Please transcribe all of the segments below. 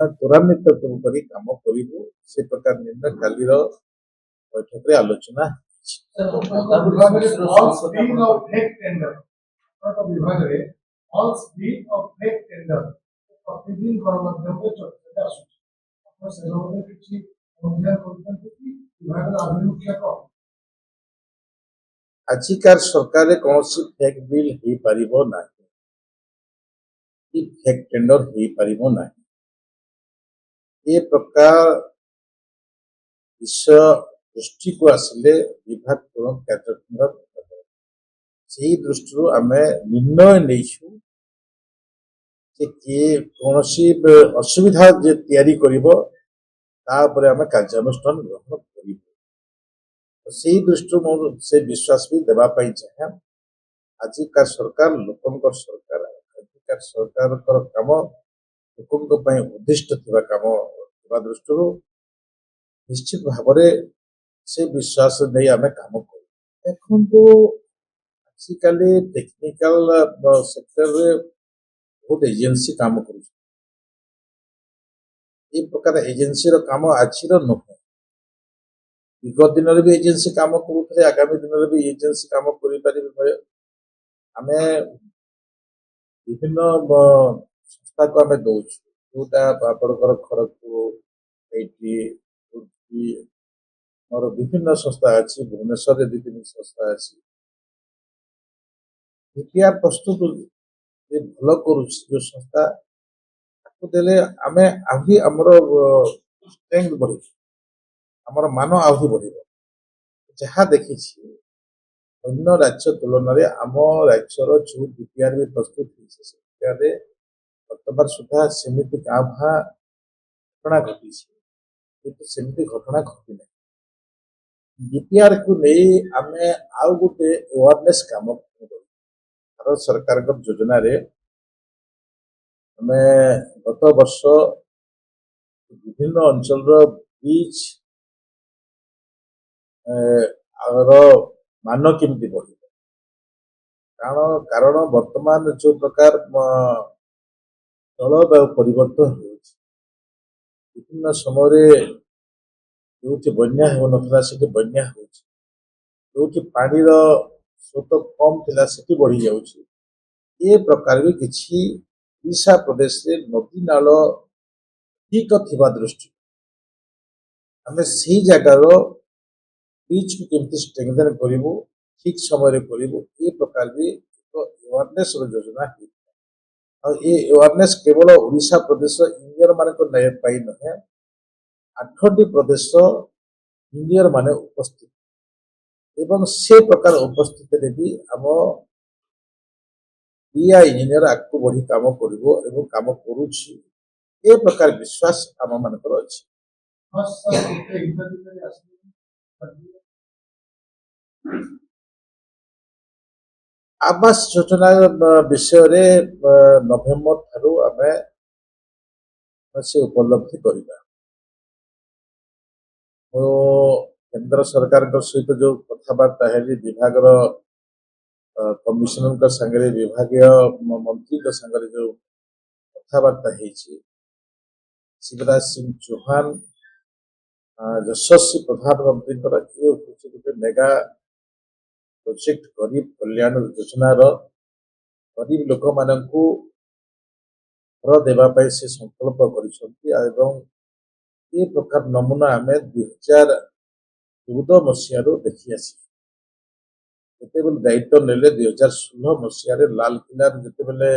ତ୍ୱରାନ୍ୱିତ କରି କାମ କରିବୁ ସେ ପ୍ରକାର ନିର୍ଣ୍ଣୟ କାଲିର ବୈଠକରେ ଆଲୋଚନା ହେଇଛି। ଆଜିକାର ସରକାରରେ କୌଣସି ଫେକ୍ ବିଲ୍ ହେଇପାରିବ ନାହିଁ କି ଫେକ୍ ଟେଣ୍ଡର ହେଇପାରିବ ନାହିଁ। ଏ ପ୍ରକାର ବିଷୟ ଦୃଷ୍ଟିକୁ ଆସିଲେ ବିଭାଗ ତୁରନ୍ତ କାର୍ଯ୍ୟକ୍ରମ ସେହି ଦୃଷ୍ଟିରୁ ଆମେ ନିର୍ଣ୍ଣୟ ନେଇଛୁ ଯେ କିଏ କୌଣସି ଅସୁବିଧା ଯେ ତିଆରି କରିବ ତା ଉପରେ ଆମେ କାର୍ଯ୍ୟାନୁଷ୍ଠାନ ଗ୍ରହଣ କରିବୁ। ସେହି ଦୃଷ୍ଟିରୁ ମୁଁ ସେ ବିଶ୍ୱାସ ବି ଦେବା ପାଇଁ ଚାହେଁ। ଆଜିକାର ସରକାର ଲୋକଙ୍କ ସରକାର। ଆଜିକାର ସରକାରଙ୍କର କାମ ଲୋକଙ୍କ ପାଇଁ ଉଦ୍ଦିଷ୍ଟ ଥିବା କାମ ଥିବା ଦୃଷ୍ଟିରୁ ନିଶ୍ଚିତ ଭାବରେ ସେ ବିଶ୍ୱାସ ନେଇ ଆମେ କାମ କରୁ। ଦେଖନ୍ତୁ ଆଜିକାଲି ଟେକ୍ନିକାଲ ସେକ୍ଟରରେ ବହୁତ ଏଜେନ୍ସି କାମ କରୁଛି। ଏ ପ୍ରକାର ଏଜେନ୍ସିର କାମ ଆଜିର ନୁହେଁ। ବିଗତ ଦିନରେ ବି ଏଜେନ୍ସି କାମ କରୁଥିଲେ, ଆଗାମୀ ଦିନରେ ବି ଏଜେନ୍ସି କାମ କରିପାରିବେ। ଆମେ ବିଭିନ୍ନ ସଂସ୍ଥାକୁ ଆମେ ଦଉଛୁ, ଯୋଉଟା ଆପଣଙ୍କର ଖଡଗପୁର, ଏଇଠି ଆମର ବିଭିନ୍ନ ସଂସ୍ଥା ଅଛି, ଭୁବନେଶ୍ୱରରେ ଦୁଇ ତିନି ସଂସ୍ଥା ଅଛି। DPR ପ୍ରସ୍ତୁତ ଯେ ଭଲ କରୁଛି ଯୋଉ ସଂସ୍ଥା ତାକୁ ଦେଲେ ଆମେ ଆହୁରି ଆମର ଷ୍ଟ୍ରେଙ୍ଥ ବଢିବ, ଆମର ମାନ ଆହୁରି ବଢିବ। ଯାହା ଦେଖିଛି ଅନ୍ୟ ରାଜ୍ୟ ତୁଳନାରେ ଆମ ରାଜ୍ୟର ଯୋଉ DPR ବି ପ୍ରସ୍ତୁତ ହେଇଛି ସେ DPRରେ ବର୍ତ୍ତମାନ ସୁଦ୍ଧା ସେମିତି କାଁ ଭାଁ ଘଟଣା ଘଟିଛି, କିନ୍ତୁ ସେମିତି ଘଟଣା ଘଟିନାହିଁ। DPRକୁ ନେଇ ଆମେ ଆଉ ଗୋଟେ ଆୱାରନେସ୍ କାମ କରୁ। ଭାରତ ସରକାରଙ୍କ ଯୋଜନାରେ ଆମେ ଗତ ବର୍ଷ ବିଭିନ୍ନ ଅଞ୍ଚଳର ବିଚ୍ ର ମାନ କେମିତି ବଢିବ, କାରଣ ବର୍ତ୍ତମାନ ଯୋଉ ପ୍ରକାର ଜଳବାୟୁ ପରିବର୍ତ୍ତନ ହେଉଛି, ବିଭିନ୍ନ ସମୟରେ ଯୋଉଠି ବନ୍ୟା ହେଉନଥିଲା ସେଠି ବନ୍ୟା ହେଉଛି, ଯୋଉଠି ପାଣିର ସ୍ରୋତ କମ୍ ଥିଲା ସେଠି ବଢି ଯାଉଛି। ଏ ପ୍ରକାର ବି କିଛି ଓଡ଼ିଶା ପ୍ରଦେଶରେ ନଦୀ ନାଳ ଠିକ ଥିବା ଦୃଷ୍ଟିରୁ ଆମେ ସେଇ ଜାଗାର ବିଚ୍କୁ କେମିତି ଷ୍ଟ୍ରେଙ୍ଗଥେନ୍ କରିବୁ, ଠିକ ସମୟରେ କରିବୁ, ଏ ପ୍ରକାର ବି ଏକ ଆୱାରନେସ୍ର ଯୋଜନା ହେଇଥାଏ। ଆଉ ଏ ଆୱାରନେସ୍ କେବଳ ଓଡ଼ିଶା ପ୍ରଦେଶ ଇଞ୍ଜିନିୟର ମାନଙ୍କ ପାଇଁ ନୁହେଁ, 8ଟି ପ୍ରଦେଶ ଇଞ୍ଜିନିୟର ମାନେ ଉପସ୍ଥିତ ଏବଂ ସେ ପ୍ରକାର ଉପସ୍ଥିତିରେ ବି ଆମ ପିଆ ଇଞ୍ଜିନିୟର ଆଗକୁ ବଢି କାମ କରିବ ଏବଂ କାମ କରୁଛି, ଏ ପ୍ରକାର ବିଶ୍ୱାସ ଆମ ମାନଙ୍କର ଅଛି। ଆବାସ ଯୋଜନା ବିଷୟରେ ନଭେମ୍ବର ଠାରୁ ଆମେ ସେ ଉପଲବ୍ଧି କରିବା। ମୁଁ କେନ୍ଦ୍ର ସରକାରଙ୍କ ସହିତ ଯୋଉ କଥାବାର୍ତ୍ତା ହେଲି, ବିଭାଗର କମିଶନରଙ୍କ ସାଙ୍ଗରେ, ବିଭାଗୀୟ ମନ୍ତ୍ରୀଙ୍କ ସାଙ୍ଗରେ ଯୋଉ କଥାବାର୍ତ୍ତା ହେଇଛି, ଶିବରାଜ ସିଂ ଚୌହାନ ଯଶସ୍ୱୀ ପ୍ରଧାନମନ୍ତ୍ରୀଙ୍କର ଇଏ ହଉଛି ଗୋଟେ ମେଗା ପ୍ରୋଜେକ୍ଟ ଗରିବ କଲ୍ୟାଣ ଯୋଜନାର ଗରିବ ଲୋକମାନଙ୍କୁ ଘର ଦେବା ପାଇଁ ସେ ସଂକଳ୍ପ କରିଛନ୍ତି। ଏବଂ ଏ ପ୍ରକାର ନମୁନା ଆମେ 2014 ମସିହାରୁ ଦେଖି ଆସିଛୁ। ଯେତେବେଳେ ଦାୟିତ୍ୱ ନେଲେ 2016 ମସିହାରେ ଲାଲକିଲ୍ଲାରେ ଯେତେବେଳେ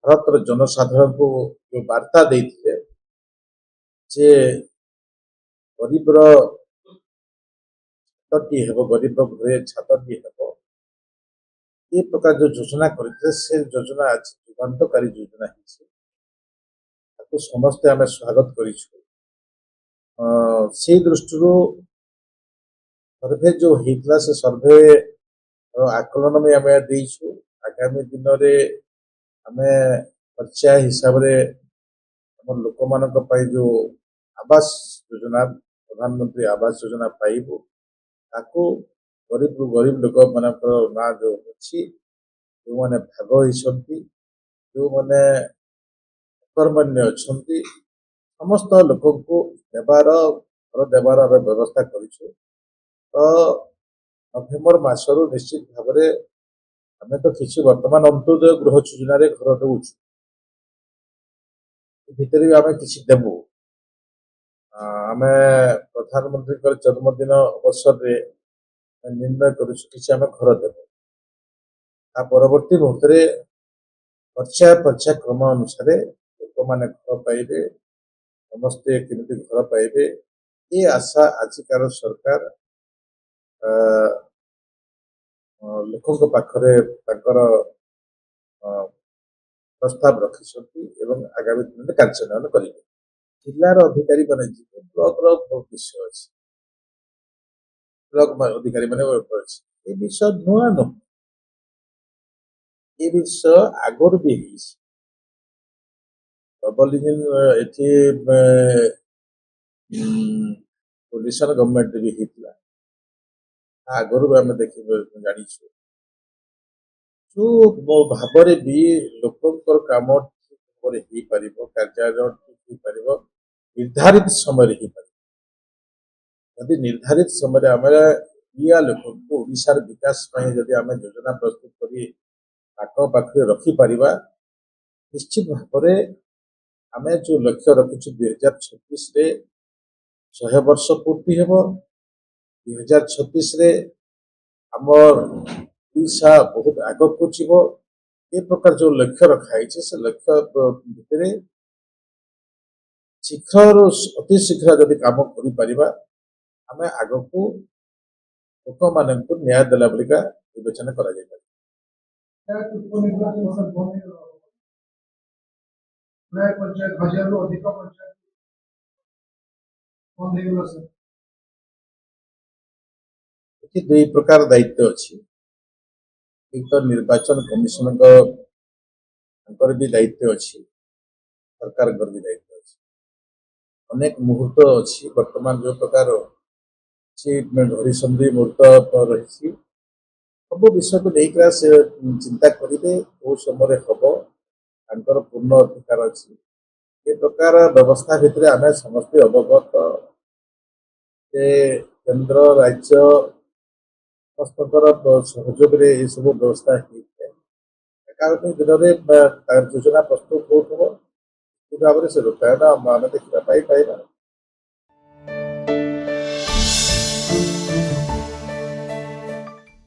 ଭାରତର ଜନସାଧାରଣଙ୍କୁ ଯୋଉ ବାର୍ତ୍ତା ଦେଇଥିଲେ ଯେ ଗରିବର ଛାତଟିଏ ହେବ, ଗରିବ ଘରେ ଛାତଟିଏ ହେବ, ଏ ପ୍ରକାର ଯୋଉ ଯୋଜନା କରିଥିଲେ ସେ ଯୋଜନା ଆଜି ଯୁଗାନ୍ତକାରୀ ଯୋଜନା ହେଇଛି, ତାକୁ ସମସ୍ତେ ଆମେ ସ୍ୱାଗତ କରିଛୁ। ସେଇ ଦୃଷ୍ଟିରୁ ସର୍ଭେ ଯୋଉ ହେଇଥିଲା ସେ ସର୍ଭେ ଆକଳନ ବି ଆମେ ଦେଇଛୁ। ଆଗାମୀ ଦିନରେ ଆମେ ପର୍ଯ୍ୟାୟ ହିସାବରେ ଆମ ଲୋକମାନଙ୍କ ପାଇଁ ଯୋଉ ଆବାସ ଯୋଜନା, ପ୍ରଧାନମନ୍ତ୍ରୀ ଆବାସ ଯୋଜନା ପାଇବୁ, ତାକୁ ଗରିବ ଲୋକମାନଙ୍କର ନାଁ ଯୋଉ ଅଛି, ଯୋଉମାନେ ଭାଗ ହେଇଛନ୍ତି ଯେଉଁମାନେ କର୍ମଣ୍ୟ ଅଛନ୍ତି ସମସ୍ତ ଲୋକଙ୍କୁ ଘର ଦେବାର ଆମେ ବ୍ୟବସ୍ଥା କରିଛୁ। ତ ନଭେମ୍ବର ମାସରୁ ନିଶ୍ଚିତ ଭାବରେ ଆମେ ତ କିଛି ବର୍ତ୍ତମାନ ଅନ୍ତୋଦୟ ଗୃହ ଯୋଜନାରେ ଘର ଦେଉଛୁ, ଭିତରେ ବି ଆମେ କିଛି ଦେବୁ। ଆମେ ପ୍ରଧାନମନ୍ତ୍ରୀଙ୍କର ଜନ୍ମଦିନ ଅବସରରେ ନିର୍ଣ୍ଣୟ କରୁଛୁ କିଛି ଆମେ ଘର ଦେବୁ। ତା ପରବର୍ତ୍ତୀ ମୁହୂର୍ତ୍ତରେ ପର୍ଯ୍ୟାୟକ୍ରମ ଅନୁସାରେ ଲୋକମାନେ ଘର ପାଇବେ, ସମସ୍ତେ କେମିତି ଘର ପାଇବେ ଏ ଆଶା ଆଜିକାର ସରକାର ଲୋକଙ୍କ ପାଖରେ ତାଙ୍କର ପ୍ରସ୍ତାବ ରଖିଛନ୍ତି ଏବଂ ଆଗାମୀ ଦିନରେ କାର୍ଯ୍ୟାନ୍ୱୟନ କରିବେ। ଜିଲ୍ଲାର ଅଧିକାରୀମାନେ ଯିବେ, ବ୍ଲକର ବିଷୟ ଅଛି, ବ୍ଲକ ଅଧିକାରୀମାନେ ଅଛି। ଏ ବିଷୟ ନୂଆ ନୁହଁ, ଏ ବିଷୟ ଆଗରୁ ବି ହେଇଛି। ଡବଲ ଇଞ୍ଜିନ ଏଠି ପୋଲିସର ଗଭର୍ଣ୍ଣମେଣ୍ଟ ବି ହେଇଥିଲା, ଆଗରୁ ବି ଆମେ ଜାଣିଛୁ। ଯୋଉ ଭାବରେ ବି ଲୋକଙ୍କର କାମ ଠିକ ଭାବରେ ହେଇପାରିବ, କାର୍ଯ୍ୟାଳୟ ଠିକ ହେଇପାରିବ, ନିର୍ଦ୍ଧାରିତ ସମୟରେ ହେଇପାରିବ। ଯଦି ନିର୍ଦ୍ଧାରିତ ସମୟରେ ଆମେ ଲୋକଙ୍କୁ ଓଡ଼ିଶାର ବିକାଶ ପାଇଁ ଯଦି ଆମେ ଯୋଜନା ପ୍ରସ୍ତୁତ କରି ପାଖରେ ରଖିପାରିବା, ନିଶ୍ଚିତ ଭାବରେ ଆମେ ଯୋଉ ଲକ୍ଷ୍ୟ ରଖିଛୁ 2026ରେ 100 ବର୍ଷ ପୂର୍ତ୍ତି ହେବ, 2036ରେ ଆମର ଓଡ଼ିଶା ବହୁତ ଆଗକୁ ଯିବ। ଏ ପ୍ରକାର ଯୋଉ ଲକ୍ଷ୍ୟ ରଖାଯାଇଛି ସେ ଲକ୍ଷ୍ୟ ଭିତରେ ଅତି ଶୀଘ୍ର ଯଦି କାମ କରିପାରିବା, ଆମେ ଆଗକୁ ଲୋକମାନଙ୍କୁ ନ୍ୟାୟ ଦେଲା ପରିକା ବିବେଚନା କରାଯାଇପାରିବ। ଏଠି ଦୁଇ ପ୍ରକାର ଦାୟିତ୍ୱ ଅଛି। ଏକ ତ ନିର୍ବାଚନ କମିଶନଙ୍କର ବି ଦାୟିତ୍ୱ ଅଛି, ସରକାରଙ୍କର ବି ଦାୟିତ୍ୱ ଅଛି। ଅନେକ ମୁହୂର୍ତ୍ତ ଅଛି, ବର୍ତ୍ତମାନ ଯୋଉ ପ୍ରକାର ଘଡ଼ିସନ୍ଧି ମୁହୂର୍ତ୍ତ ରହିଛି, ସବୁ ବିଷୟକୁ ନେଇକି ସେ ଚିନ୍ତା କରିବେ କୋଉ ସମୟରେ ହବ, ତାଙ୍କର ପୂର୍ଣ୍ଣ ଅଧିକାର ଅଛି। ଏ ପ୍ରକାର ବ୍ୟବସ୍ଥା ଭିତରେ ଆମେ ସମସ୍ତେ ଅବଗତ ଯେ କେନ୍ଦ୍ର ରାଜ୍ୟ ସମସ୍ତଙ୍କର ସହଯୋଗରେ ଏସବୁ ବ୍ୟବସ୍ଥା ହେଇଥାଏ। ଆଗାମୀ ଦିନରେ ଯୋଜନା ପ୍ରସ୍ତୁତ ହେଉଥିବ, ନିଶ୍ଚିତ ଭାବରେ ସେ ରୂପାୟନ ଆମେ ଦେଖିବା ପାଇପାରିବା।